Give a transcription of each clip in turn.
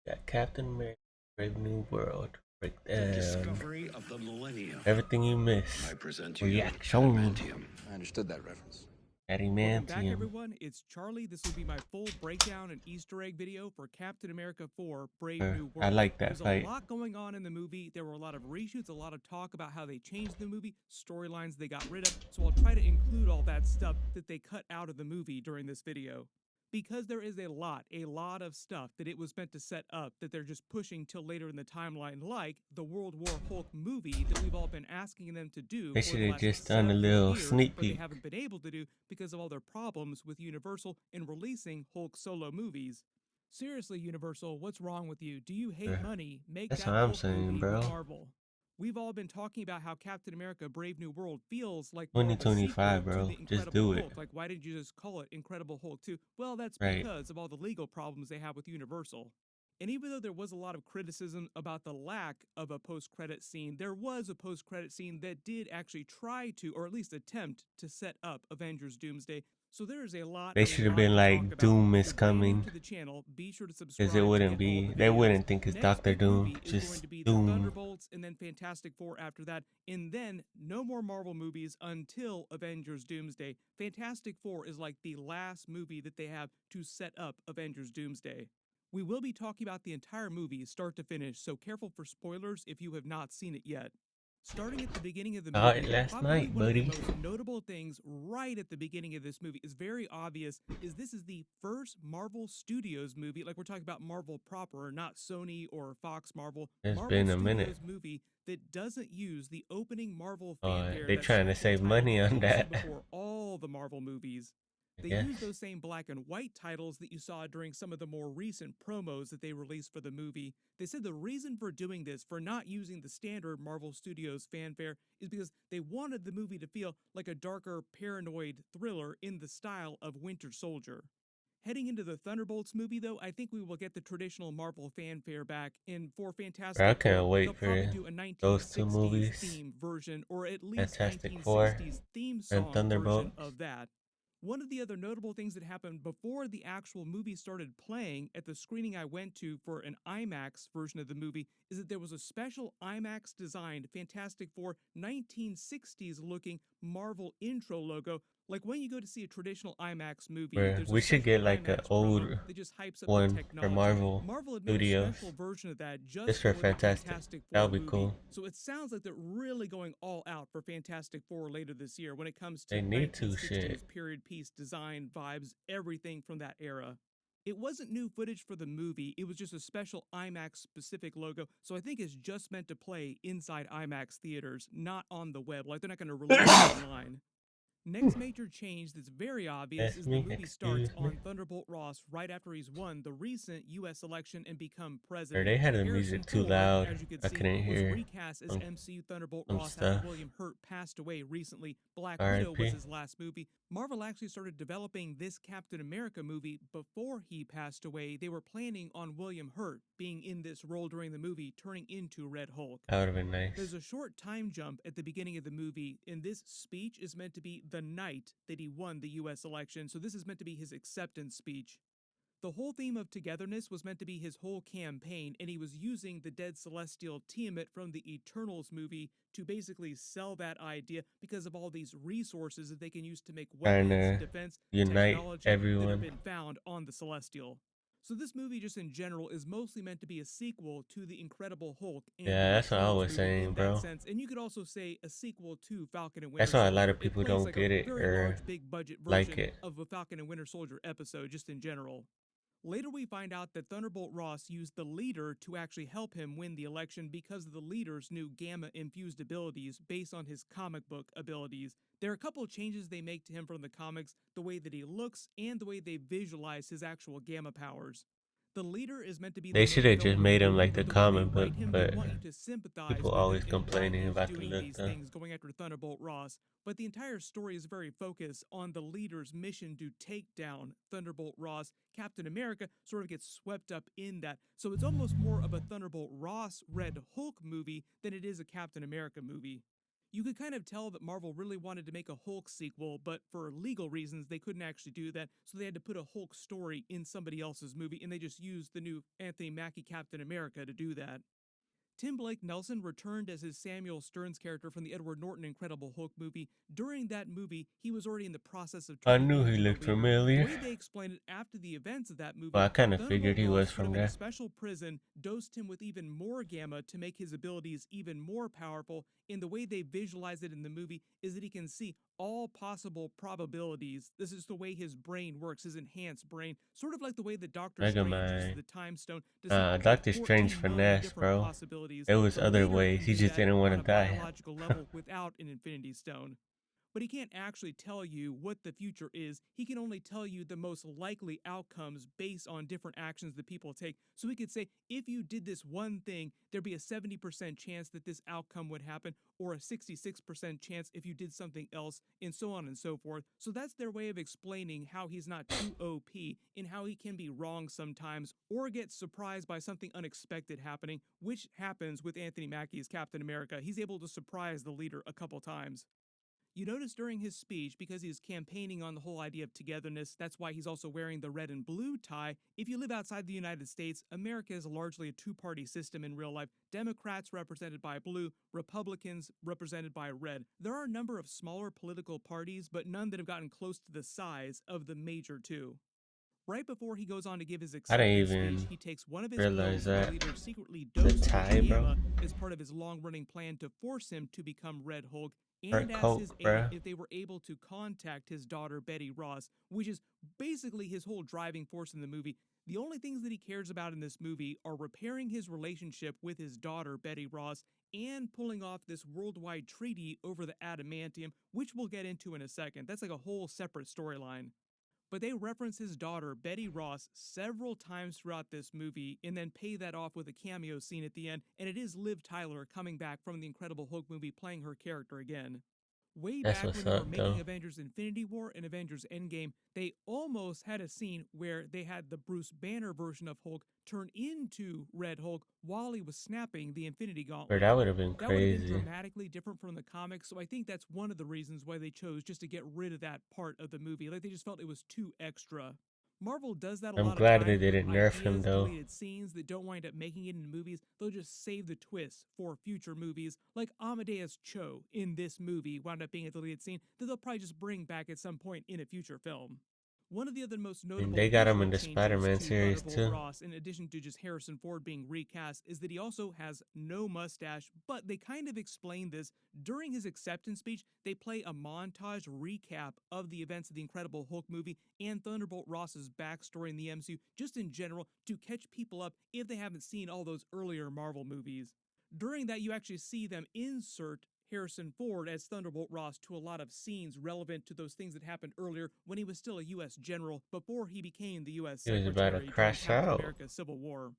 Got Captain America, Brave New World. The Breakdown. discovery of the millennium. Everything you I miss. present to you Reaction. Adamantium. I understood that reference. Welcome back, Adamantium. everyone. It's Charlie. This will be my full breakdown and Easter egg video for Captain America 4 Brave New I World. like that There's a fight. lot going on in the movie. There were a lot of reshoots, a lot of talk about how they changed the movie, storylines they got rid of. So I'll try to include all that stuff that they cut out of the movie during this video. Because there is a lot of stuff that it was meant to set up that they're just pushing till later in the timeline, like the World War Hulk movie that we've all been asking them to do They for should the have last just done a several little years, sneak but they peek. haven't been able to do because of all their problems with Universal in releasing Hulk solo movies. Seriously, Universal, what's wrong with you? Do you hate money? Make That's that what I'm Hulk saying, movie bro. with Marvel. We've all been talking about how Captain America Brave New World feels like more of a 2025, sequel to bro. the Just Incredible do it. Hulk. Like, why didn't you just call it Incredible Hulk 2? Well, that's Right. because of all the legal problems they have with Universal. And even though there was a lot of criticism about the lack of a post-credit scene, there was a post-credit scene that did actually try to, or at least attempt to set up Avengers Doomsday. So there is a lot. They should have been like, Doom is coming. To the channel, be sure to subscribe. Because it wouldn't be, they wouldn't think it's Doctor Doom. Is going Just to be the Doom. Thunderbolts, and then Fantastic Four after that, and then no more Marvel movies until Avengers Doomsday. Fantastic Four is like the last movie that they have to set up Avengers Doomsday. We will be talking about the entire movie, start to finish, so careful for spoilers if you have not seen it yet. Starting at the beginning of the Saw movie, it last probably night, one of the buddy. most notable things right at the beginning of this movie is very obvious, is this is the first Marvel Studios movie, like we're talking about Marvel proper, not Sony or Fox Marvel. It's Marvel been a Studios minute. movie that doesn't use the opening Marvel Oh, fanfare. they trying to save money on that. Before all the Marvel movies. They use those same black and white titles that you saw during some of the more recent promos that they released for the movie. They said the reason for doing this, for not using the standard Marvel Studios fanfare, is because they wanted the movie to feel like a darker, paranoid thriller in the style of Winter Soldier. Heading into the Thunderbolts movie, though, I think we will get the traditional Marvel fanfare back. And for Fantastic Four, I can't wait they'll for probably do a those two 1960s movies. theme version, or at least Fantastic Four 1960s theme and song version Thunderbolts. of that. One of the other notable things that happened before the actual movie started playing at the screening I went to for an IMAX version of the movie is that there was a special IMAX designed Fantastic Four 1960s looking Marvel intro logo. Like when you go to see a traditional IMAX movie, there's we a should get like an IMAX old promo that just hypes up one the for technology. Marvel Marvel had made a Studios. special version of that Just for for Fantastic. Fantastic Four That would be movie. cool. So it sounds like they're really going all out for Fantastic Four later this year when it comes to They need to 1960s shit. period piece design vibes, everything from that era. It wasn't new footage for the movie, it was just a special IMAX specific logo, so I think it's just meant to play inside IMAX theaters, not on the web. Like they're not going to release it online. Next major change that's very obvious is the movie starts on Thunderbolt Ross right after he's won the recent U.S. election and become president. They had the Harrison music too Ford, loud. as you could I see, couldn't was hear recast as MCU Thunderbolt Ross stuff. after William Hurt passed away recently. Black Widow was R.I.P. his last movie. Marvel actually started developing this Captain America movie before he passed away. They were planning on William Hurt being in this role during the movie, turning into Red Hulk. That would have been nice. There's a short time jump at the beginning of the movie, and this speech is meant to be the night that he won the U.S. election, so this is meant to be his acceptance speech. The whole theme of togetherness was meant to be his whole campaign, and he was using the dead celestial Tiamat from the Eternals movie to basically sell that idea because of all these resources that they can use to make weapons, defense, unite technology everyone. that have been found on the Celestial. So this movie, just in general, is mostly meant to be a sequel to The Incredible Hulk. And that's what I was saying, bro. Sense. And you could also say a sequel to Falcon and Winter That's why a lot of Soldier. people don't like get it very or large, big budget like version it. of a Falcon and Winter Soldier episode, just in general. Later, we find out that Thunderbolt Ross used the leader to actually help him win the election because of the leader's new gamma-infused abilities based on his comic book abilities. There are a couple of changes they make to him from the comics, the way that he looks and the way they visualize his actual gamma powers. The leader is meant to be. They should have just made him like the comic book, but people always him complaining about the doing look these though. things, going after Thunderbolt Ross. But the entire story is very focused on the leader's mission to take down Thunderbolt Ross. Captain America sort of gets swept up in that. So it's almost more of a Thunderbolt Ross Red Hulk movie than it is a Captain America movie. You could kind of tell that Marvel really wanted to make a Hulk sequel, but for legal reasons, they couldn't actually do that, so they had to put a Hulk story in somebody else's movie, and they just used the new Anthony Mackie Captain America to do that. Tim Blake Nelson returned as his Samuel Stearns character from the Edward Norton Incredible Hulk movie. During that movie, he was already in the process of I turning knew he into a looked leader. The familiar. way they explained it after the events of that Well, movie, I kind of figured Thunderbolt he was Ross put from him in a there. special prison, dosed him with even more gamma to make his abilities even more powerful, and the way they visualize it in the movie is that he can see all possible probabilities. This is the way his brain works, his enhanced brain, sort of like the way that Doctor Mega Strange uses Man. the Time Stone to see like Doctor Strange 14 million finesse, different bro. possibilities. There was The other leader ways. can He do just that didn't want on to a die. biological level without an Infinity Stone. But he can't actually tell you what the future is. He can only tell you the most likely outcomes based on different actions that people take. So he could say, if you did this one thing, there'd be a 70% chance that this outcome would happen, or a 66% chance if you did something else, and so on and so forth. So that's their way of explaining how he's not too OP, and how he can be wrong sometimes, or get surprised by something unexpected happening, which happens with Anthony Mackie's Captain America. He's able to surprise the leader a couple times. You notice during his speech, because he's campaigning on the whole idea of togetherness, that's why he's also wearing the red and blue tie. If you live outside the United States, America is largely a two-party system in real life. Democrats represented by blue, Republicans represented by red. There are a number of smaller political parties, but none that have gotten close to the size of the major two. Right before he goes on to give his I didn't acceptance speech, even he takes one of his realize pills that the that. leader secretly The dosed with tie, bro. gamma as part of his long-running plan to force him to become Red Hulk, Fur and asks coat, his aide bro. if they were able to contact his daughter Betty Ross, which is basically his whole driving force in the movie. The only things that he cares about in this movie are repairing his relationship with his daughter Betty Ross and pulling off this worldwide treaty over the adamantium, which we'll get into in a second. That's like a whole separate storyline. But they reference his daughter, Betty Ross, several times throughout this movie and then pay that off with a cameo scene at the end, and it is Liv Tyler coming back from the Incredible Hulk movie playing her character again. Way That's back when what's they were up, making though. Avengers Infinity War and Avengers Endgame, they almost had a scene where they had the Bruce Banner version of Hulk turn into Red Hulk while he was snapping the Infinity Bro, Gauntlet. that would have been That would have been crazy. dramatically different from the comics, so I think that's one of the reasons why they chose just to get rid of that part of the movie. Like, they just felt it was too extra. Marvel does that a I'm lot of glad they times with didn't nerf him, ideas, though. deleted scenes that don't wind up making it into movies. They'll just save the twists for future movies, like Amadeus Cho in this movie wound up being a deleted scene that they'll probably just bring back at some point in a future film. One of the other most And notable they got him visual in the changes Spider-Man to series, Thunderbolt too. Ross, in addition to just Harrison Ford being recast, is that he also has no mustache, but they kind of explain this. During his acceptance speech, they play a montage recap of the events of the Incredible Hulk movie and Thunderbolt Ross's backstory in the MCU, just in general, to catch people up if they haven't seen all those earlier Marvel movies. During that, you actually see them insert Harrison Ford as Thunderbolt Ross to a lot of scenes relevant to those things that happened earlier when he was still a U.S. general before he became the U.S. He was about to Secretary during crash Captain out. America Civil War.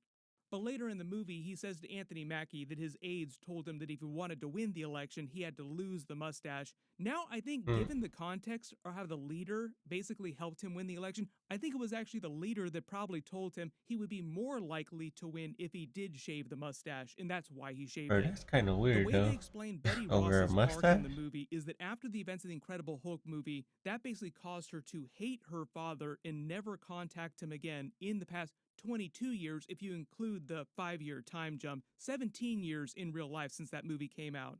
But later in the movie, he says to Anthony Mackie that his aides told him that if he wanted to win the election, he had to lose the mustache. Now, I think, given the context or how the leader basically helped him win the election, I think it was actually the leader that probably told him he would be more likely to win if he did shave the mustache, and that's why he shaved Bro, it. that's kind of The weird, way though. they explain Betty Over a Ross's arc in the mustache? movie is that after the events of the Incredible Hulk movie, that basically caused her to hate her father and never contact him again in the past 22 years if you include the 5-year time jump, 17 years in real life since that movie came out.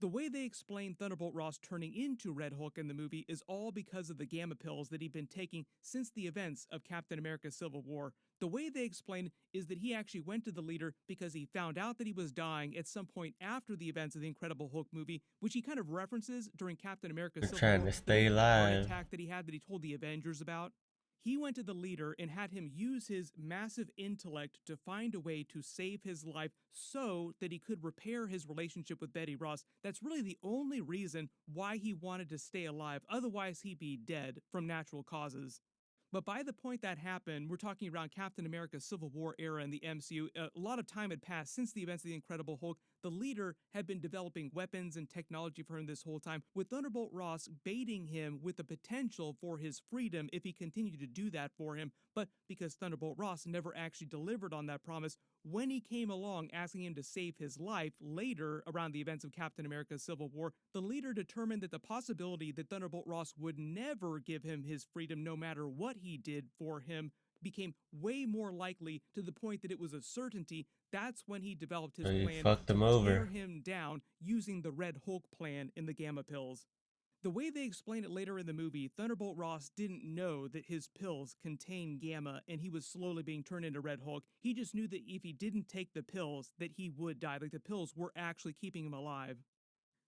The way they explain Thunderbolt Ross turning into Red Hulk in the movie is all because of the gamma pills that he'd been taking since the events of Captain America Civil War. The way they explain it is that he actually went to the leader because he found out that he was dying at some point after the events of the Incredible Hulk movie, which he kind of references during Captain America They're Civil trying War, to the stay big heart alive. attack that he told the Avengers about. He went to the leader and had him use his massive intellect to find a way to save his life so that he could repair his relationship with Betty Ross. That's really the only reason why he wanted to stay alive. Otherwise, he'd be dead from natural causes. But by the point that happened, we're talking around Captain America Civil War era in the MCU. A lot of time had passed since the events of the Incredible Hulk. The leader had been developing weapons and technology for him this whole time, with Thunderbolt Ross baiting him with the potential for his freedom if he continued to do that for him. But because Thunderbolt Ross never actually delivered on that promise, when he came along asking him to save his life later around the events of Captain America's Civil War, the leader determined that the possibility that Thunderbolt Ross would never give him his freedom no matter what he did for him became way more likely, to the point that it was a certainty. That's when he developed his So he plan fucked to him tear over. him down using the Red Hulk plan in the Gamma pills. The way they explain it later in the movie, Thunderbolt Ross didn't know that his pills contain Gamma and he was slowly being turned into Red Hulk. He just knew that if he didn't take the pills, that he would die. Like, the pills were actually keeping him alive.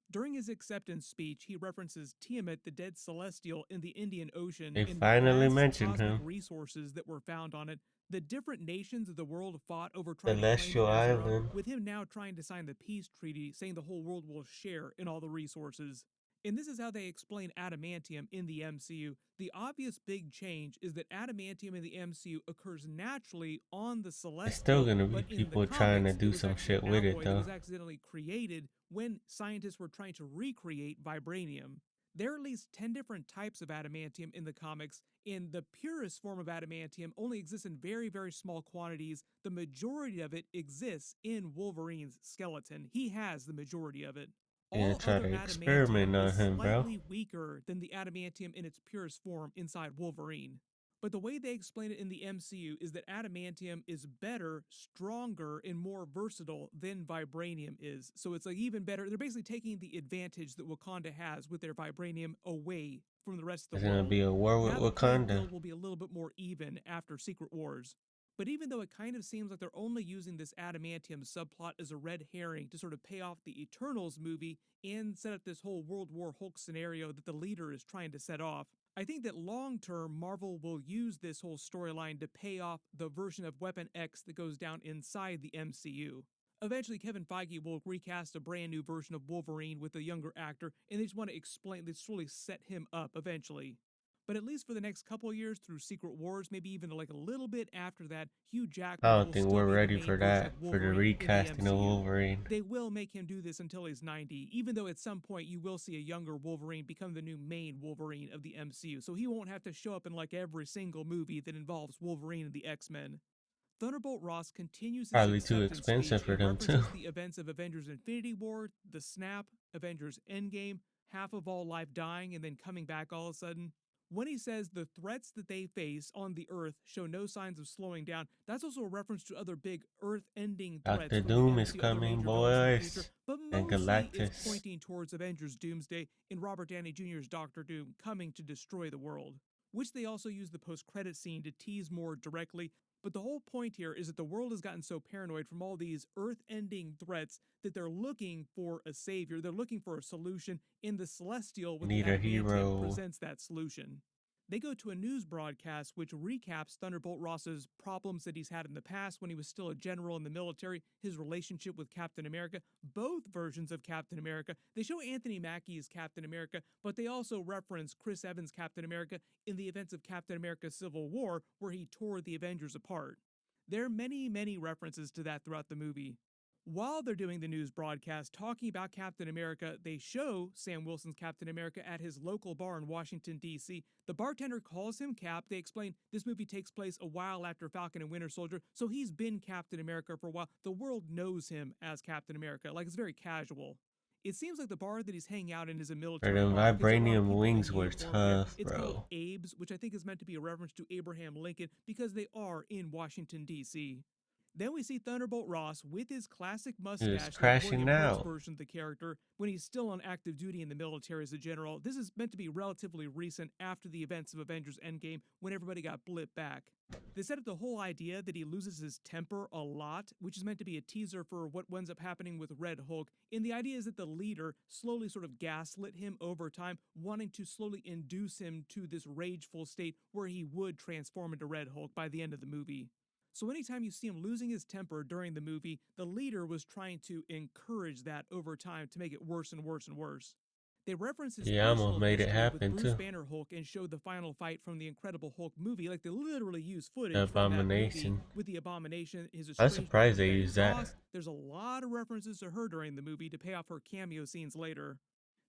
During his acceptance speech, he references Tiamat, the dead celestial, in the Indian Ocean, They and the finally vast mentioned cosmic him. resources that were found on it. The different nations of the world fought over trying to claim Celestial it as their own, Island. with him now trying to sign the peace treaty, saying the whole world will share in all the resources. And this is how they explain adamantium in the MCU. The obvious big change is that adamantium in the MCU occurs naturally on the It's celestial, still gonna be but in the people trying to comics, it do was some actually shit an with it alloy that though. was accidentally created when scientists were trying to recreate vibranium. There are at least 10 different types of adamantium in the comics, and the purest form of adamantium only exists in very, very small quantities. The majority of it exists in Wolverine's skeleton. He has the majority of it. You're gonna All try other to adamantium experiment on is him, bro. slightly weaker than the adamantium in its purest form inside Wolverine. But the way they explain it in the MCU is that adamantium is better, stronger, and more versatile than vibranium is. So it's like even better. They're basically taking the advantage that Wakanda has with their vibranium away from the rest of There's the gonna world. be a war with Now the playing Wakanda. field will be a little bit more even after Secret Wars. But even though it kind of seems like they're only using this adamantium subplot as a red herring to sort of pay off the Eternals movie and set up this whole World War Hulk scenario that the leader is trying to set off, I think that long term, Marvel will use this whole storyline to pay off the version of Weapon X that goes down inside the MCU. Eventually, Kevin Feige will recast a brand new version of Wolverine with a younger actor, and they just want to explain, they slowly set him up eventually. But at least for the next couple years through Secret Wars, maybe even like a little bit after that, Hugh I Jackman don't will think still we're be the ready main for version that, of for the Wolverine in the recasting of MCU. Wolverine. They will make him do this until he's 90, even though at some point you will see a younger Wolverine become the new main Wolverine of the MCU, so he won't have to show up in like every single movie that involves Wolverine and the X-Men. Thunderbolt Ross continues his Probably too acceptance expensive speech for and them too. references the events of Avengers Infinity War, the Snap, Avengers Endgame, half of all life dying and then coming back all of a sudden. When he says the threats that they face on the Earth show no signs of slowing down, that's also a reference to other big Earth-ending threats Dr. we're going Doom to is see other coming, major villains in the future, boys. but And mostly it's Galactus. pointing towards Avengers Doomsday and Robert Downey Jr.'s Doctor Doom coming to destroy the world, which they also use the post-credit scene to tease more directly. But the whole point here is that the world has gotten so paranoid from all these earth-ending threats that they're looking for a savior, they're looking for a solution, and the Celestial with the Need a adamantium hero. presents that solution. They go to a news broadcast which recaps Thunderbolt Ross's problems that he's had in the past when he was still a general in the military, his relationship with Captain America, both versions of Captain America. They show Anthony Mackie as Captain America, but they also reference Chris Evans' Captain America in the events of Captain America Civil War, where he tore the Avengers apart. There are many, many references to that throughout the movie. While they're doing the news broadcast talking about Captain America, they show Sam Wilson's Captain America at his local bar in Washington, D.C. The bartender calls him Cap. They explain this movie takes place a while after Falcon and Winter Soldier, so he's been Captain America for a while. The world knows him as Captain America, like it's very casual. It seems like the bar that he's hanging out in is a For military them bar because there are a lot of vibranium people wings in were uniform there. tough, It's called bro. Abe's, which I think is meant to be a reference to Abraham Lincoln because they are in Washington, D.C. Then we see Thunderbolt Ross with his classic He was mustache, the crashing William Hurt's out. version of the character, when he's still on active duty in the military as a general. This is meant to be relatively recent after the events of Avengers Endgame when everybody got blipped back. They set up the whole idea that he loses his temper a lot, which is meant to be a teaser for what ends up happening with Red Hulk. And the idea is that the leader slowly sort of gaslit him over time, wanting to slowly induce him to this rageful state where he would transform into Red Hulk by the end of the movie. So anytime you see him losing his temper during the movie, the leader was trying to encourage that over time to make it worse and worse and worse. They reference his He almost personal made it history with happen Bruce too. Banner Hulk and show the final fight from the Incredible Hulk movie. Like they literally use The footage from that movie Abomination. with the Abomination, his I'm estrangement surprised from they Betty used that. Ross. There's a lot of references to her during the movie to pay off her cameo scenes later.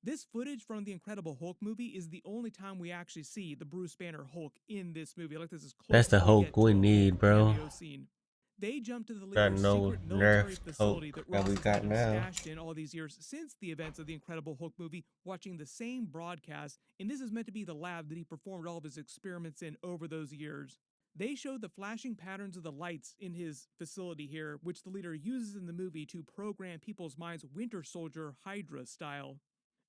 This footage from the Incredible Hulk movie is the only time we actually see the Bruce Banner Hulk in this movie. Like this is That's close the as we Hulk get to we a Hulk need, bro. cameo scene. They jump to the That leader's no secret military nerfed facility Hulk that that Ross we has had got him now. stashed in all these years since the events of the Incredible Hulk movie, watching the same broadcast, and this is meant to be the lab that he performed all of his experiments in over those years. They show the flashing patterns of the lights in his facility here, which the leader uses in the movie to program people's minds Winter Soldier Hydra style.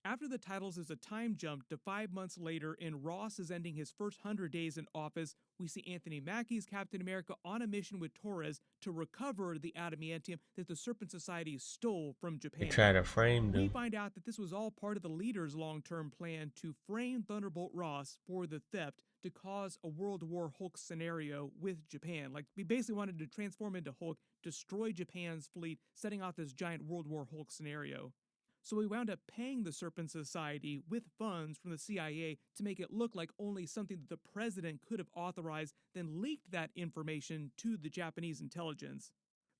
After the titles is a time jump to 5 months later, and Ross is ending his first 100 days in office. We see Anthony Mackie's Captain America on a mission with Torres to recover the adamantium that the Serpent Society stole from They Japan. try to frame We them. find out that this was all part of the leader's long-term plan to frame Thunderbolt Ross for the theft to cause a World War Hulk scenario with Japan. Like, we basically wanted to transform into Hulk, destroy Japan's fleet, setting off this giant World War Hulk scenario. So we wound up paying the Serpent Society with funds from the CIA to make it look like only something that the president could have authorized, then leaked that information to the Japanese intelligence.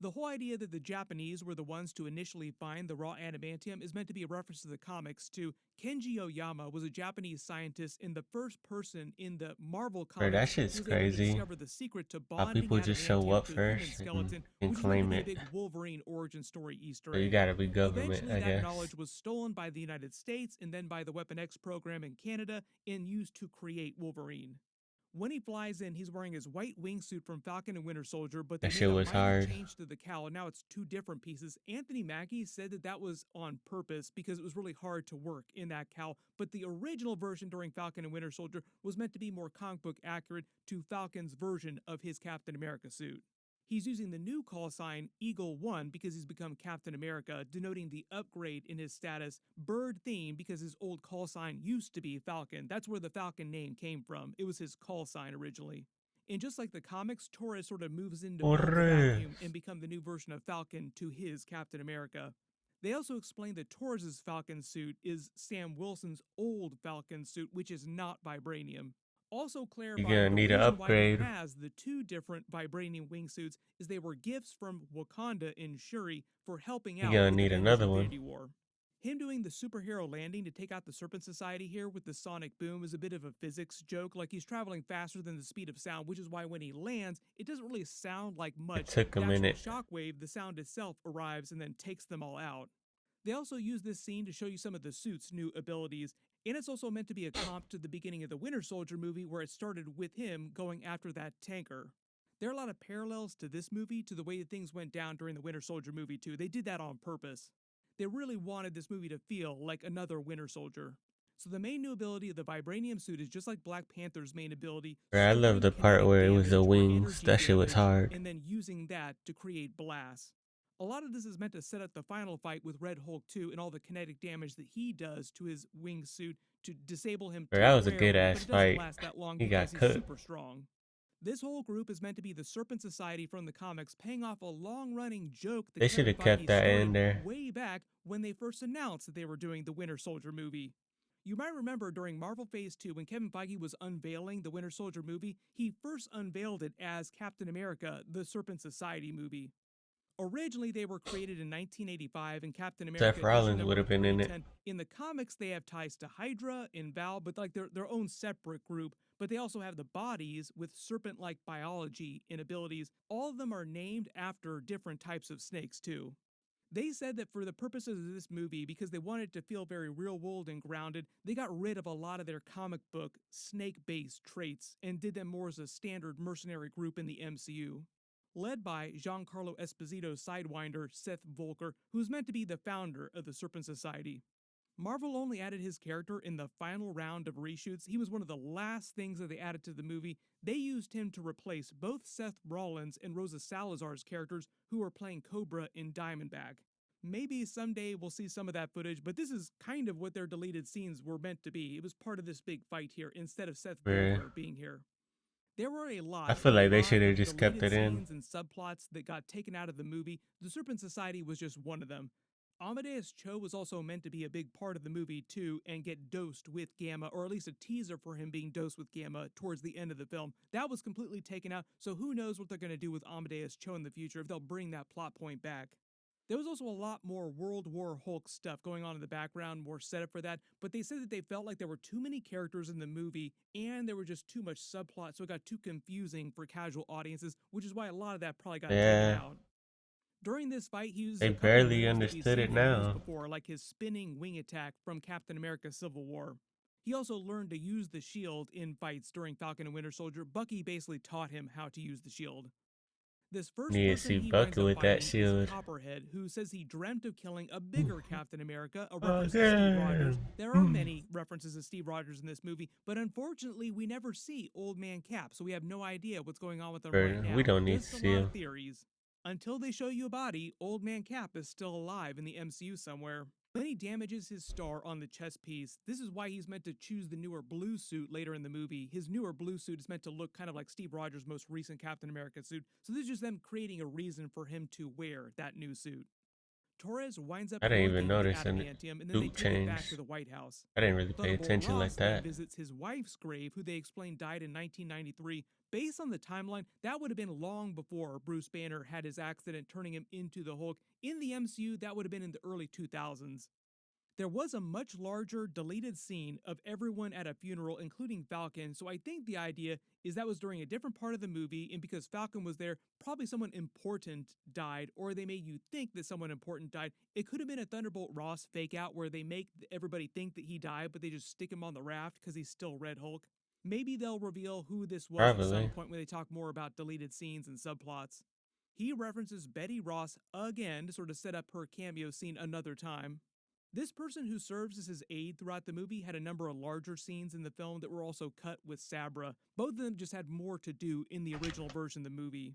The whole idea that the Japanese were the ones to initially find the raw adamantium is meant to be a reference to the comics to Kenji Oyama was a Japanese scientist and the first person in the Marvel Bro, that comics shit's who was able to crazy. discover the secret to How bonding people just show adamantium up to human first skeleton, and which is meant to claim be a it. big Wolverine origin story Easter So you egg. gotta be government, Eventually, I that guess. knowledge was stolen by the United States and then by the Weapon X program in Canada and used to create Wolverine. When he flies in, he's wearing his white wingsuit from Falcon and Winter Soldier, but they That made shit a was minor hard. change to the cowl, and now it's two different pieces. Anthony Mackie said that that was on purpose because it was really hard to work in that cowl, but the original version during Falcon and Winter Soldier was meant to be more comic book accurate to Falcon's version of his Captain America suit. He's using the new call sign Eagle 1 because he's become Captain America, denoting the upgrade in his status. Bird theme because his old call sign used to be Falcon. That's where the Falcon name came from. It was his call sign originally. And just like the comics, Torres sort of moves in to fill the vacuum and become the new version of Falcon to his Captain America. They also explain that Torres' Falcon suit is Sam Wilson's old Falcon suit, which is not vibranium. Also You're clarifying gonna the need an reason why he upgrade. has the two different vibranium wingsuits is they were gifts from Wakanda and Shuri for helping You're out gonna with need Avengers another one. Infinity War. Him doing the superhero landing to take out the Serpent Society here with the sonic boom is a bit of a physics joke, like he's traveling faster than the speed of sound, which is why when he lands, it doesn't really sound like much. It took a The minute. actual shockwave, the sound itself, arrives and then takes them all out. They also use this scene to show you some of the suit's new abilities, and it's also meant to be a comp to the beginning of the Winter Soldier movie where it started with him going after that tanker. There are a lot of parallels to this movie to the way that things went down during the Winter Soldier movie too. They did that on purpose. They really wanted this movie to feel like another Winter Soldier. So the main new ability of the vibranium suit is just like Black Panther's main ability, Bro, I love storing the part kinetic where it was the damage or wings. energy That shit was damage, hard. and then using that to create blasts. A lot of this is meant to set up the final fight with Red Hulk 2 and all the kinetic damage that he does to his wingsuit to disable him Bro, that was a temporarily, good ass but it doesn't fight. last that long He because got he's cooked. super strong. This whole group is meant to be the Serpent Society from the comics, paying off a long-running joke that They should Kevin have kept Feige that in started there. way back when they first announced that they were doing the Winter Soldier movie. You might remember during Marvel Phase 2 when Kevin Feige was unveiling the Winter Soldier movie, he first unveiled it as Captain America, the Serpent Society movie. Originally, they were created in 1985 and Captain America Seth Rollins issue would number have been in it. 310. In the comics, they have ties to Hydra and Val, but like they're their own separate group. But they also have the bodies with serpent-like biology and abilities. All of them are named after different types of snakes too. They said that for the purposes of this movie, because they wanted it to feel very real world and grounded, they got rid of a lot of their comic book snake-based traits and did them more as a standard mercenary group in the MCU. Led by Giancarlo Esposito's Sidewinder, Seth Volker, who's meant to be the founder of the Serpent Society. Marvel only added his character in the final round of reshoots. He was one of the last things that they added to the movie. They used him to replace both Seth Rollins and Rosa Salazar's characters who were playing Cobra in Diamondback. Maybe someday we'll see some of that footage, but this is kind of what their deleted scenes were meant to be. It was part of this big fight here instead of Seth Volker being here. There were a lot. I feel like they should have of just kept deleted it in. scenes and subplots that got taken out of the movie. The Serpent Society was just one of them. Amadeus Cho was also meant to be a big part of the movie too and get dosed with Gamma, or at least a teaser for him being dosed with Gamma towards the end of the film. That was completely taken out, so who knows what they're going to do with Amadeus Cho in the future, if they'll bring that plot point back. There was also a lot more World War Hulk stuff going on in the background, more setup for that, but they said that they felt like there were too many characters in the movie and there were just too much subplot, so it got too confusing for casual audiences, which is why a lot of that probably got taken Yeah, out. During this fight, he uses they a couple barely moves that we've understood seen it him use now. before, like his spinning wing attack from Captain America Civil War. He also learned to use the shield in fights during Falcon and Winter Soldier. Bucky basically taught him how to use the shield. This first Need to person see he winds Bucky up with that fighting is shield. Copperhead, who says he dreamt of killing a bigger Captain America, a Oh, reference to Steve Rogers. damn. There are many references to Steve Rogers in this movie, but unfortunately, we never see Old Man Cap, so we have no idea what's going on with him right We now. don't need Just to a see lot of him. theories. Until they show you a body, Old Man Cap is still alive in the MCU somewhere. When he damages his star on the chest piece, this is why he's meant to choose the newer blue suit later in the movie. His newer blue suit is meant to look kind of like Steve Rogers' most recent Captain America suit, so this is just them creating a reason for him to wear that new suit. Torres winds up I didn't even orbiting the notice a adamantium, and then they suit take it back to change. the White House. I didn't really pay Thunderbolt attention like Ross then that. visits his wife's grave, who they explain died in 1993. Based on the timeline, that would have been long before Bruce Banner had his accident turning him into the Hulk. In the MCU, that would have been in the early 2000s. There was a much larger deleted scene of everyone at a funeral, including Falcon, so I think the idea is that was during a different part of the movie, and because Falcon was there, probably someone important died, or they made you think that someone important died. It could have been a Thunderbolt Ross fake out where they make everybody think that he died, but they just stick him on the raft because he's still Red Hulk. Maybe they'll reveal who this was at some Probably. point when they talk more about deleted scenes and subplots. He references Betty Ross again to sort of set up her cameo scene another time. This person who serves as his aide throughout the movie had a number of larger scenes in the film that were also cut with Sabra. Both of them just had more to do in the original version of the movie.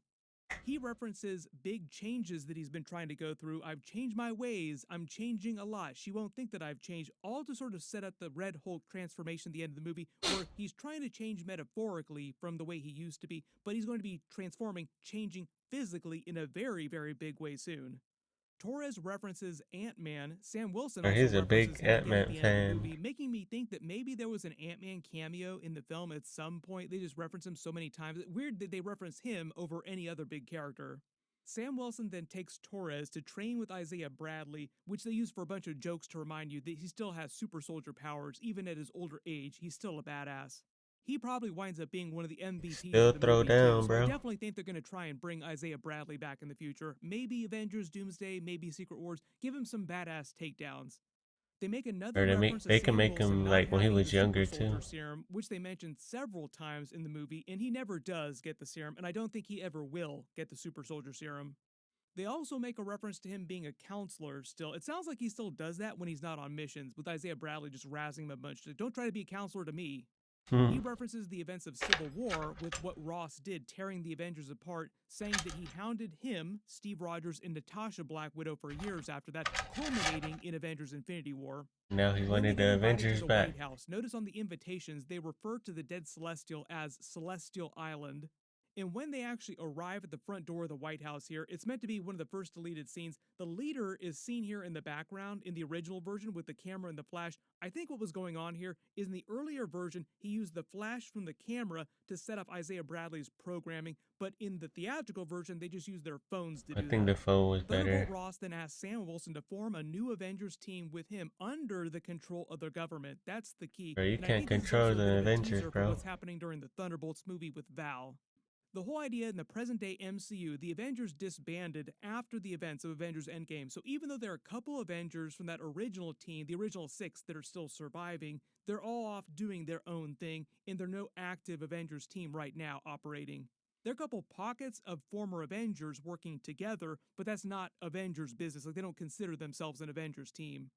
He references big changes that he's been trying to go through. I've changed my ways. I'm changing a lot. She won't think that I've changed, all to sort of set up the Red Hulk transformation at the end of the movie, where he's trying to change metaphorically from the way he used to be, but he's going to be transforming, changing physically in a very, very big way soon. Torres references Ant-Man. Sam Wilson Or also he's a references big him again at Ant-Man the end of the fan. movie, making me think that maybe there was an Ant-Man cameo in the film at some point. They just reference him so many times. Weird that they reference him over any other big character. Sam Wilson then takes Torres to train with Isaiah Bradley, which they use for a bunch of jokes to remind you that he still has super soldier powers. Even at his older age, he's still a badass. He probably winds up being one of the MVPs Still of the throw movie down, too, so I bro. definitely think they're going to try and bring Isaiah Bradley back in the future. Maybe Avengers Doomsday, maybe Secret Wars. Give him some badass takedowns. They make another Or reference to they can Sam make Wilson him not like when he having was the super younger soldier too. serum, which they mentioned several times in the movie, and he never does get the serum, and I don't think he ever will get the super soldier serum. They also make a reference to him being a counselor still. It sounds like he still does that when he's not on missions, with Isaiah Bradley just razzing him a bunch. Don't try to be a counselor to me. He references the events of Civil War with what Ross did, tearing the Avengers apart, saying that he hounded him, Steve Rogers, and Natasha Black Widow for years after that, culminating in Avengers Infinity War. Now he When they wanted get the invited to Avengers the back. White House, notice on the invitations they refer to the dead Celestial as Celestial Island. And when they actually arrive at the front door of the White House here, it's meant to be one of the first deleted scenes. The leader is seen here in the background in the original version with the camera and the flash. I think what was going on here is in the earlier version, he used the flash from the camera to set up Isaiah Bradley's programming, but in the theatrical version, they just used their phones to I do think that. the phone was Thunderbolt better. Ross then asks Sam Wilson to form a new Avengers team with him under the control of the government. That's the key. Bro, you And I can't think this is also control a bit the of a Avengers, teaser for bro. what's happening during the Thunderbolts movie with Val. The whole idea in the present day MCU, the Avengers disbanded after the events of Avengers Endgame. So even though there are a couple Avengers from that original team, the original 6 that are still surviving, they're all off doing their own thing, and there's no active Avengers team right now operating. There are a couple pockets of former Avengers working together, but that's not Avengers business. Like, they don't consider themselves an Avengers team.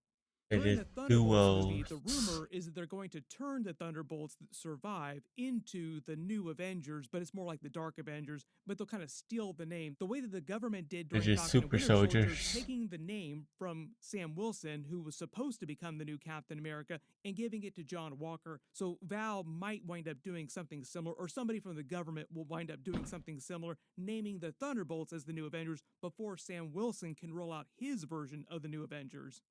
They're During just the Thunderbolts movie, the duos. rumor is that they're going to turn the Thunderbolts that survive into the new Avengers, but it's more like the Dark Avengers, but they'll kind of steal the name. The way that the government did They're during just Falcon and super Winter Soldier, soldiers. taking the name from Sam Wilson, who was supposed to become the new Captain America, and giving it to John Walker. So Val might wind up doing something similar, or somebody from the government will wind up doing something similar, naming the Thunderbolts as the new Avengers before Sam Wilson can roll out his version of the new Avengers.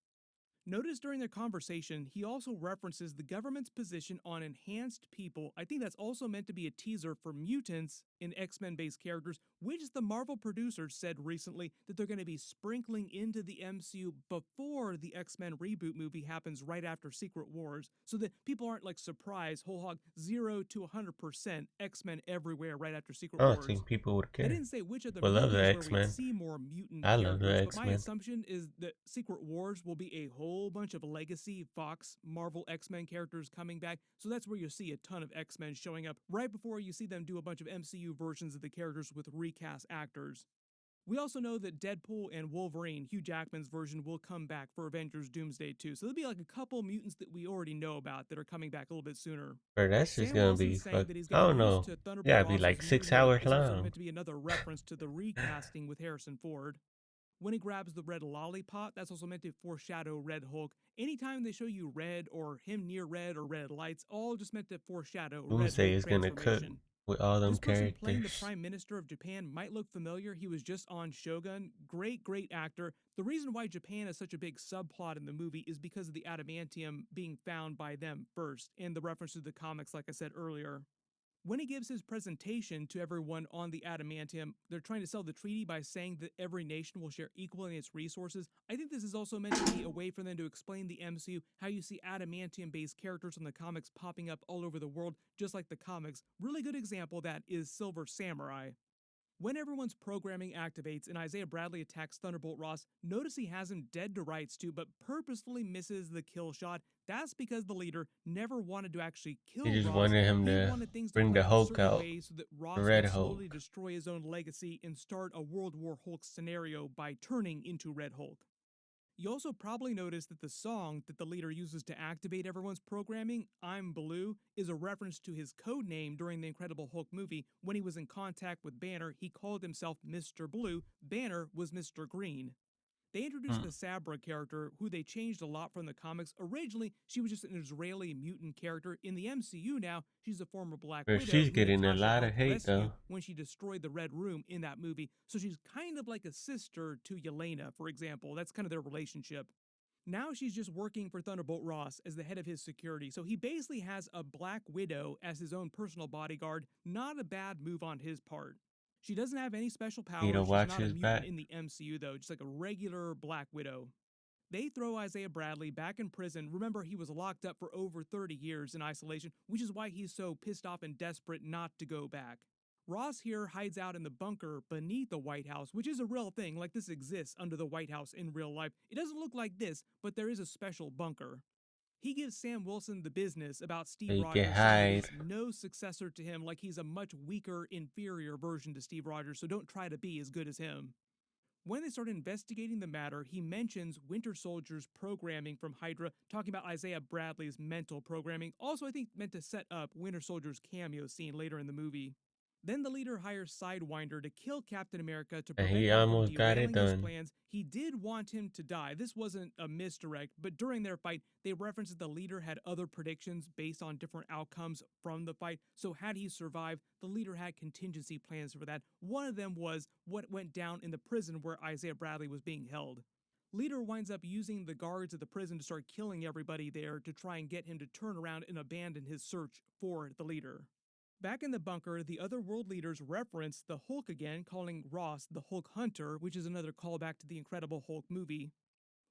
Notice during their conversation, he also references the government's position on enhanced people. I think that's also meant to be a teaser for mutants in X-Men based characters, which the Marvel producers said recently that they're going to be sprinkling into the MCU before the X-Men reboot movie happens right after Secret Wars, so that people aren't like surprised, whole hog 0 to 100% X-Men everywhere right after Secret I don't Wars. think people would They care. didn't say which of the People love the movies where X we'd Men. see more mutant I love the characters, but X my Men. assumption is that Secret Wars will be a whole bunch of legacy Fox Marvel X-Men characters coming back, so that's where you'll see a ton of X-Men showing up right before you see them do a bunch of MCU versions of the characters with recast actors. We also know that Deadpool and Wolverine, Hugh Jackman's version, will come back for Avengers Doomsday 2. So there'll be like a couple mutants that we already know about that are coming back a little bit sooner. Bro, that's just Sam gonna be Wilson's saying fuck. that he's I going to don't use know. to Yeah, Thunderbolt it'd be like Ross's 6 hours mutant is also long. meant to be another reference to the recasting with Harrison Ford. When he grabs the red lollipop, that's also meant to foreshadow Red Hulk. Anytime they show you red or him near red or red lights, all just meant to foreshadow Red Doomsday Hulk is gonna cook transformation. with all them This person playing the characters. Prime Minister of Japan might look familiar. He was just on Shogun. Great actor. The reason why Japan is such a big subplot in the movie is because of the adamantium being found by them first, and the reference to the comics, like I said earlier. When he gives his presentation to everyone on the adamantium, they're trying to sell the treaty by saying that every nation will share equally in its resources. I think this is also meant to be a way for them to explain the MCU, how you see adamantium-based characters in the comics popping up all over the world, just like the comics. Really good example of that is Silver Samurai. When everyone's programming activates and Isaiah Bradley attacks Thunderbolt Ross, notice he has him dead to rights too, but purposefully misses the kill shot. That's because the leader never wanted to actually He kill just Ross. wanted him He to wanted things to bring play the out a Hulk certain out, way so that the Ross Red would slowly Hulk. destroy his own legacy and start a World War Hulk scenario by turning into Red Hulk. You also probably noticed that the song that the leader uses to activate everyone's programming, I'm Blue, is a reference to his code name during the Incredible Hulk movie. When he was in contact with Banner, he called himself Mr. Blue. Banner was Mr. Green. They introduced Hmm. the Sabra character, who they changed a lot from the comics. Originally, she was just an Israeli mutant character. In the MCU now, she's a former Black Bro, Widow she's who getting a Natasha lot of helped hate rescue though. when she destroyed the Red Room in that movie. So she's kind of like a sister to Yelena, for example. That's kind of their relationship. Now she's just working for Thunderbolt Ross as the head of his security, so he basically has a Black Widow as his own personal bodyguard. Not a bad move on his part. She doesn't have any special Need to powers, she's watch not a his mutant back. in the MCU though, just like a regular Black Widow. They throw Isaiah Bradley back in prison. Remember, he was locked up for over 30 years in isolation, which is why he's so pissed off and desperate not to go back. Ross here hides out in the bunker beneath the White House, which is a real thing, like this exists under the White House in real life. It doesn't look like this, but there is a special bunker. He gives Sam Wilson the business about So Steve you can Rogers, saying that hide. he's no successor to him, like he's a much weaker, inferior version to Steve Rogers, so don't try to be as good as him. When they start investigating the matter, he mentions Winter Soldier's programming from Hydra, talking about Isaiah Bradley's mental programming, also I think meant to set up Winter Soldier's cameo scene later in the movie. Then the leader hires Sidewinder to kill Captain America to And prevent he him from almost got it derailing his done. plans. He did want him to die. This wasn't a misdirect, but during their fight, they referenced that the leader had other predictions based on different outcomes from the fight. So had he survived, the leader had contingency plans for that. One of them was what went down in the prison where Isaiah Bradley was being held. Leader winds up using the guards of the prison to start killing everybody there to try and get him to turn around and abandon his search for the leader. Back in the bunker, the other world leaders reference the Hulk again, calling Ross the Hulk Hunter, which is another callback to the Incredible Hulk movie.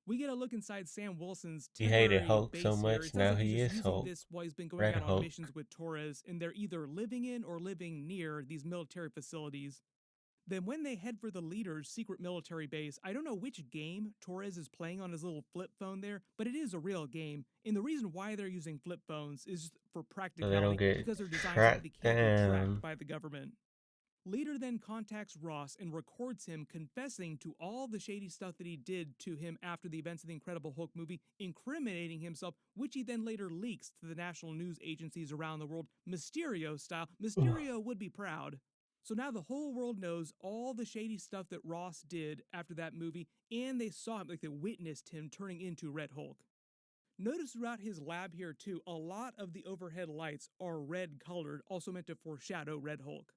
We get a look inside Sam Wilson's He hated temporary Hulk so base here. much, It sounds now like he's he just is using Hulk. this while he's been going Red out on Hulk. missions with Torres, and they're either living in or living near these military facilities. Then when they head for the leader's secret military base, I don't know which game Torres is playing on his little flip phone there, but it is a real game. And the reason why they're using flip phones is for So they don't practicality, get because they're designed so that they tracked can't get tracked down. by the government. Leader then contacts Ross and records him confessing to all the shady stuff that he did to him after the events of the Incredible Hulk movie, incriminating himself, which he then later leaks to the national news agencies around the world, Mysterio style. Mysterio would be proud. So now the whole world knows all the shady stuff that Ross did after that movie, and they saw him, like they witnessed him turning into Red Hulk. Notice throughout his lab here too, a lot of the overhead lights are red colored, also meant to foreshadow Red Hulk.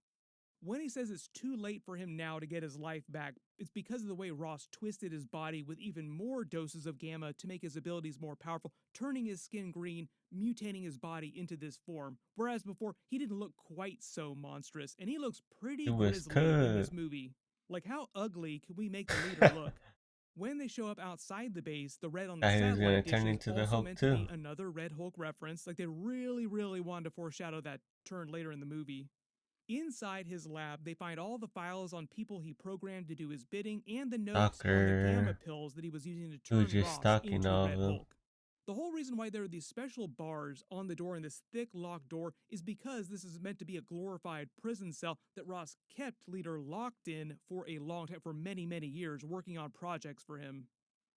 When he says it's too late for him now to get his life back, it's because of the way Ross twisted his body with even more doses of gamma to make his abilities more powerful, turning his skin green, mutating his body into this form. Whereas before, he didn't look quite so monstrous, and he looks It pretty was grisly in tough. this movie. Like, how ugly can we make the leader look? When they show up outside the base, the red on the Thought he was gonna satellite turn dish is into the also Hulk meant to too. be another Red Hulk reference. Like, they really wanted to foreshadow that turn later in the movie. Inside his lab, they find all the files on people he programmed to do his bidding and the notes on the gamma Stalker. pills that he was using to He was turn just Ross stalking into all of Red them. Hulk. The whole reason why there are these special bars on the door in this thick locked door is because this is meant to be a glorified prison cell that Ross kept Leader locked in for a long time, for many years, working on projects for him.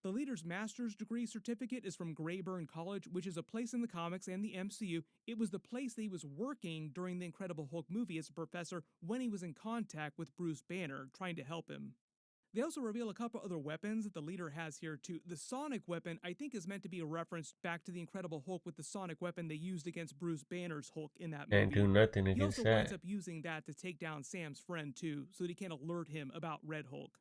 The leader's master's degree certificate is from Greyburn College, which is a place in the comics and the MCU. It was the place that he was working during the Incredible Hulk movie as a professor when he was in contact with Bruce Banner, trying to help him. They also reveal a couple other weapons that the leader has here too. The sonic weapon, I think, is meant to be a reference back to the Incredible Hulk with the sonic weapon they used against Bruce Banner's Hulk in that Can't do movie. nothing He also against winds that. up using that to take down Sam's friend too, so that he can alert him about Red Hulk.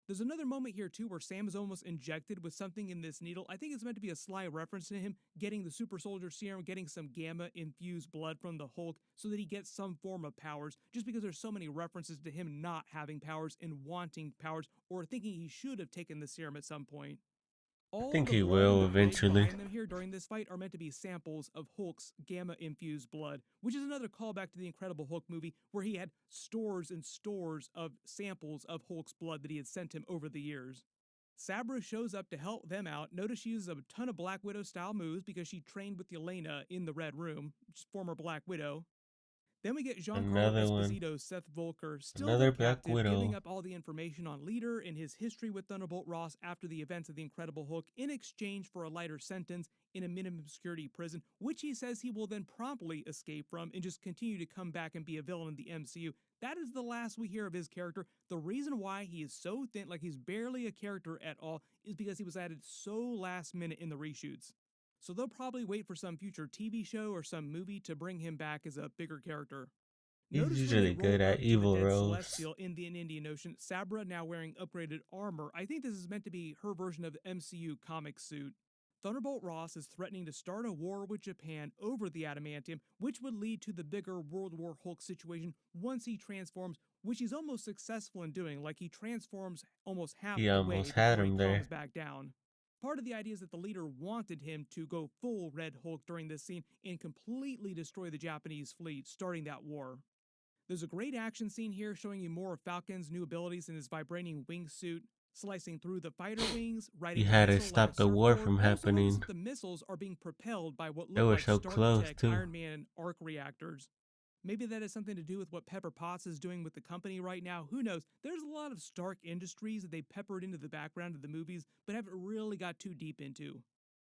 There's another moment here too where Sam is almost injected with something in this needle. I think it's meant to be a sly reference to him getting the super soldier serum, getting some gamma infused blood from the Hulk so that he gets some form of powers, just because there's so many references to him not having powers and wanting powers or thinking he should have taken the serum at some point. I All think the he blood and will the footage eventually. behind them here during this fight are meant to be samples of Hulk's gamma-infused blood, which is another callback to the Incredible Hulk movie where he had stores and stores of samples of Hulk's blood that he had sent him over the years. Sabra shows up to help them out. Notice she uses a ton of Black Widow-style moves because she trained with Yelena in the Red Room, former Black Widow. Then we get Giancarlo Another one. Esposito's Seth Volker, still their Another Black captive, giving Widow. up all the information on Leader and his history with Thunderbolt Ross after the events of the Incredible Hulk in exchange for a lighter sentence in a minimum security prison, which he says he will then promptly escape from and just continue to come back and be a villain in the MCU. That is the last we hear of his character. The reason why he is so thin, like he's barely a character at all, is because he was added so last minute in the reshoots. So they'll probably wait for some future TV show or some movie to bring him back as a bigger character. He's Notice when they usually roll good at up to the evil dead roles. Celestial in the Indian Ocean, Sabra now wearing upgraded armor. I think this is meant to be her version of the MCU comic suit. Thunderbolt Ross is threatening to start a war with Japan over the adamantium, which would lead to the bigger World War Hulk situation once he transforms, which he's almost successful in doing, like he transforms almost half He the way almost had before he him calms there. back down. Part of the idea is that the leader wanted him to go full Red Hulk during this scene and completely destroy the Japanese fleet, starting that war. There's a great action scene here showing you more of Falcon's new abilities in his vibranium wingsuit, slicing through the fighter wings, He riding a had to missile like a stop the war surfboard. from Also notice happening. that the missiles are being propelled by what They look were like so Stark close Tech too. Iron Man arc reactors. Maybe that has something to do with what Pepper Potts is doing with the company right now. Who knows? There's a lot of Stark Industries that they peppered into the background of the movies, but haven't really got too deep into.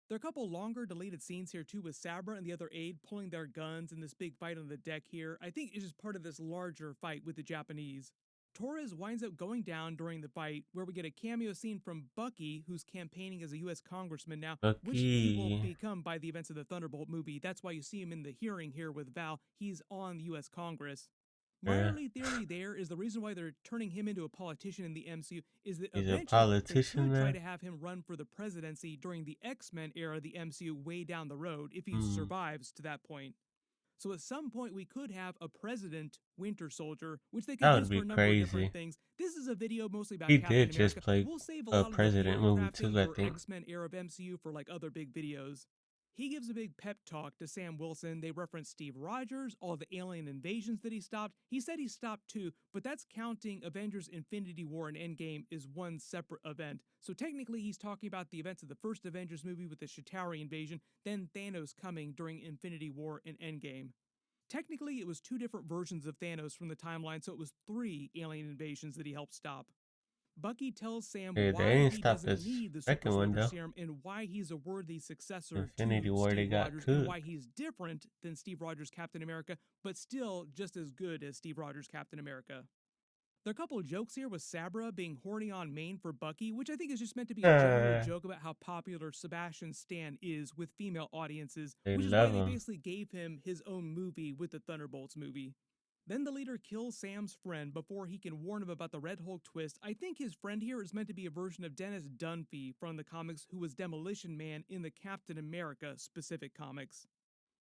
There are a couple longer deleted scenes here too with Sabra and the other aide pulling their guns in this big fight on the deck here. I think it's just part of this larger fight with the Japanese. Torres winds up going down during the fight, where we get a cameo scene from Bucky, who's campaigning as a US congressman now, which he will Bucky. become by the events of the Thunderbolt movie. That's why you see him in the hearing here with Val. He's on the US Congress. My Yeah. early theory there is the reason why they're turning him into a politician in the MCU is that He's a eventually they politician could try now. to have him run for the presidency during the X-Men era of the MCU way down the road if he Hmm. survives to that point. So at some point we could have a president Winter Soldier, which they could That would use for be a number of different crazy. things. This is a video mostly about He Captain did just America. play We'll save a a lot of the president theory movie crafting too, I for think. X-Men era of MCU for like other big videos. He gives a big pep talk to Sam Wilson. They reference Steve Rogers, all the alien invasions that he stopped. He said he stopped two, but that's counting Avengers Infinity War and Endgame is one separate event. So technically he's talking about the events of the first Avengers movie with the Chitauri invasion, then Thanos coming during Infinity War and Endgame. Technically, it was 2 different versions of Thanos from the timeline, so it was 3 alien invasions that he helped stop. Bucky tells Sam Yeah, they why ain't he stop doesn't this need the super second one soldier though. serum and why he's a worthy successor Infinity to War they Steve got Rogers and cooked. why he's different than Steve Rogers Captain America, but still just as good as Steve Rogers Captain America. There are a couple of jokes here with Sabra being horny on main for Bucky, which I think is just meant to be a general joke about how popular Sebastian Stan is with female audiences, They which is why love they him. basically gave him his own movie with the Thunderbolts movie. Then the leader kills Sam's friend before he can warn him about the Red Hulk twist. I think his friend here is meant to be a version of Dennis Dunphy from the comics, who was Demolition Man in the Captain America specific comics.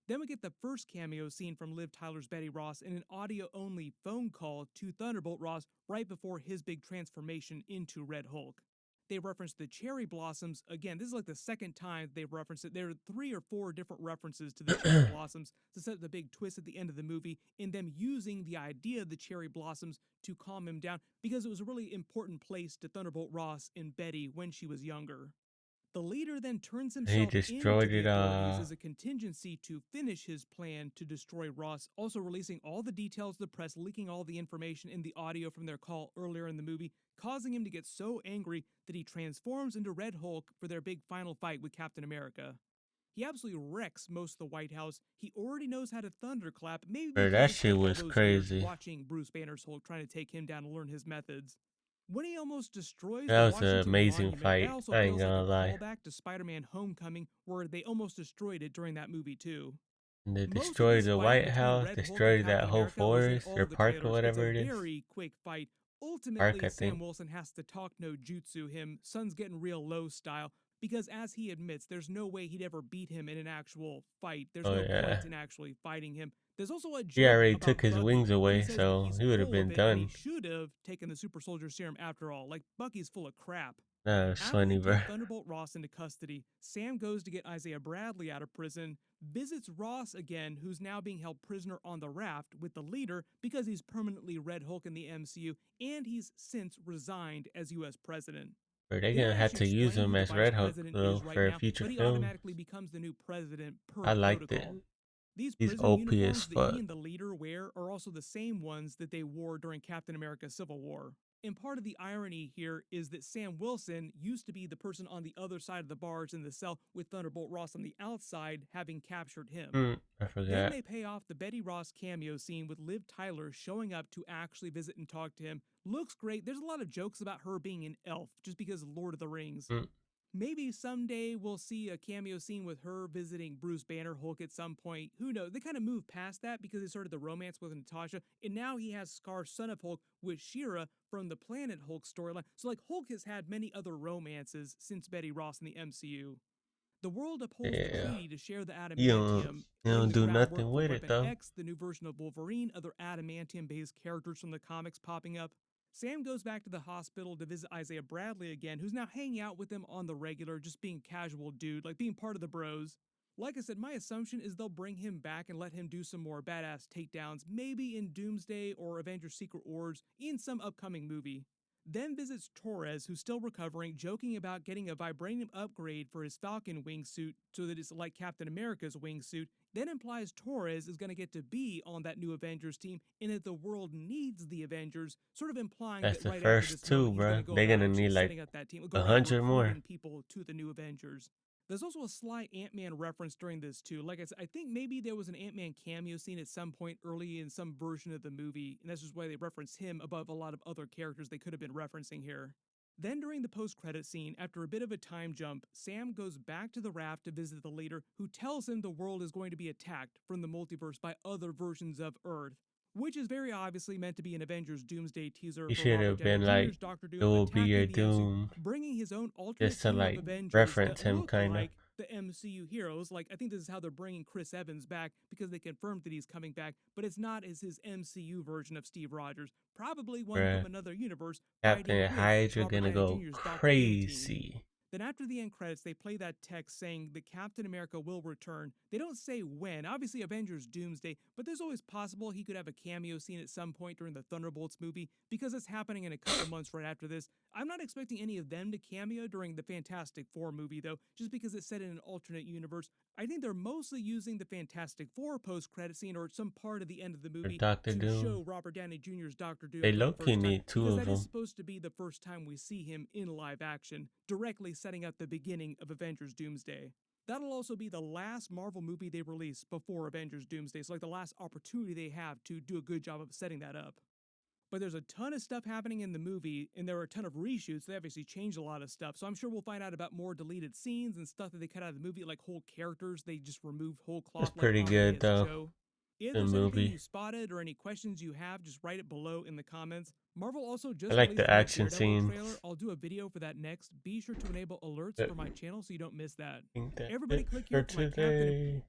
Then we get the first cameo scene from Liv Tyler's Betty Ross in an audio-only phone call to Thunderbolt Ross right before his big transformation into Red Hulk. They reference the cherry blossoms. Again, this is like the second time they've referenced it. There are 3 or 4 different references to the cherry blossoms to set the big twist at the end of the movie, in them using the idea of the cherry blossoms to calm him down, because it was a really important place to Thunderbolt Ross and Betty when she was younger. The leader then turns He himself into destroyed the it authorities as a contingency to finish his plan to destroy Ross, also releasing all the details to the press, leaking all the information in the audio from their call earlier in the movie, causing him to get so angry that he transforms into Red Hulk for their big final fight with Captain America. He absolutely wrecks most of the White House. He already knows how to thunderclap, maybe Bro, because that he shit spent all was those years crazy. watching Bruce Banner's Hulk trying to take him down and learn his methods. When he almost destroys That the was an Washington amazing Monument, fight. that also I ain't feels like gonna a lie. callback to Spider-Man Homecoming, where they almost destroyed it during that movie too. And they Most of destroyed this the fight White between House, Red Hulk and destroyed that Captain whole America was in forest all or the park or trailers. It's whatever a it is. very quick fight. Park, Ultimately, I Sam think. Wilson has to talk no jutsu him, Sun's getting real low style, because as he admits, there's no way he'd ever beat him in an actual fight. There's Oh no yeah. point in actually fighting him. There's also a He joke already about took his Bucky wings when he away, says that so he's he would have full of been it and he done. should have taken the super soldier serum after all. Like, Bucky's full of crap. That was After funny, they bro. take Thunderbolt Ross into custody, Sam goes to get Isaiah Bradley out of prison, visits Ross again, who's now being held prisoner on the raft with the leader because he's permanently Red Hulk in the MCU, and he's since resigned as US president. Bro, they They don't gonna have actually to use explain him who the as vice Red Hulk president though is right for now, future but he films. automatically becomes the new president per I liked it. protocol. These He's prison OP as uniforms that he fuck. and the leader wear are also the same ones that they wore during Captain America Civil War. And part of the irony here is that Sam Wilson used to be the person on the other side of the bars in the cell, with Thunderbolt Ross on the outside, having captured him. I Then forgot. they pay off the Betty Ross cameo scene with Liv Tyler showing up to actually visit and talk to him. Looks great. There's a lot of jokes about her being an elf, just because of Lord of the Rings. Mm. Maybe someday we'll see a cameo scene with her visiting Bruce Banner Hulk at some point. Who knows? They kind of moved past that because they started the romance with Natasha, and now he has Scar, son of Hulk, with She-Ra from the Planet Hulk storyline. So, like, Hulk has had many other romances since Betty Ross in the MCU. The world upholds the Yeah. treaty to share the You adamantium, don't laying the do groundwork nothing for with it Weapon though. X, the new version of Wolverine, other adamantium-based characters from the comics popping up. Sam goes back to the hospital to visit Isaiah Bradley again, who's now hanging out with him on the regular, just being a casual dude, like being part of the bros. Like I said, my assumption is they'll bring him back and let him do some more badass takedowns, maybe in Doomsday or Avengers Secret Wars, in some upcoming movie. Then visits Torres, who's still recovering, joking about getting a vibranium upgrade for his Falcon wingsuit so that it's like Captain America's wingsuit, then implies Torres is going to get to be on that new Avengers team and that the world needs the Avengers, sort of implying That's that the right after first this two, moment he's going bro. to go They're about gonna actually need like setting up that team, go around 100 more. recruiting people to the new Avengers. There's also a sly Ant-Man reference during this too. Like I said, I think maybe there was an Ant-Man cameo scene at some point early in some version of the movie, and that's just why they reference him above a lot of other characters they could have been referencing here. Then during the post-credit scene, after a bit of a time jump, Sam goes back to the raft to visit the leader, who tells him the world is going to be attacked from the multiverse by other versions of Earth, which is very obviously meant to be an Avengers Doomsday teaser You for should Robert have Downey been like, Jr.'s Doctor it Doom will be your attacking the MCU, doom, bringing his own alternate just to team of like Avengers reference that him, look kind of. like the MCU heroes. Like, I think this is how they're bringing Chris Evans back, because they confirmed that he's coming back, but it's not as his MCU version of Steve Rogers. Probably one Bruh. from another universe fighting Captain with Hydra Robert gonna Downey go Jr.'s Doctor Doom team. crazy. Then after the end credits, they play that text saying that Captain America will return. They don't say when, obviously Avengers Doomsday, but there's always possible he could have a cameo scene at some point during the Thunderbolts movie, because it's happening in a couple months right after this. I'm not expecting any of them to cameo during the Fantastic Four movie though, just because it's set in an alternate universe. I think they're mostly using the Fantastic Four post-credit scene or some part of the end of the Or movie Doctor to Doom. show Robert Downey Jr.'s Doctor Doom They for the low-key first time, need two because of that is them. supposed to be the first time we see him in live action, directly setting up the beginning of Avengers Doomsday. That'll also be the last Marvel movie they release before Avengers Doomsday, so like the last opportunity they have to do a good job of setting that up. But there's a ton of stuff happening in the movie, and there are a ton of reshoots. They obviously changed a lot of stuff, so I'm sure we'll find out about more deleted scenes and stuff that they cut out of the movie, like whole characters they just removed whole cloth. It's pretty like good though. Joe. If The there's anything movie. you spotted or any questions you have, just write it below in the comments. Marvel also just I like released the a new action Daredevil scenes. trailer. I'll do a video for that next. Be sure to enable alerts But for my channel so you don't miss that. I think that's Everybody it click for here for my Captain today.